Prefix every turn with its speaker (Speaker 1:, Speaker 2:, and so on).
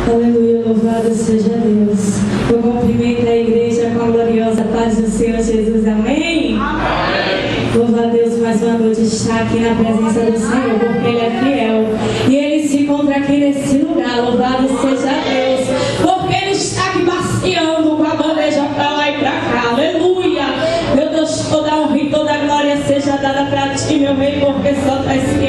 Speaker 1: Aleluia, louvado seja Deus. Eu cumprimento a igreja com a gloriosa paz do Senhor Jesus. Amém? Amém. Louva a Deus, mais uma noite estar aqui na presença do Senhor, porque Ele é fiel. E Ele se encontra aqui nesse lugar. Louvado seja Deus, porque Ele está aqui passeando com a bandeja para lá e para cá. Aleluia. Meu Deus, toda honra e toda glória seja dada para Ti, meu Rei, porque só Tu és fiel.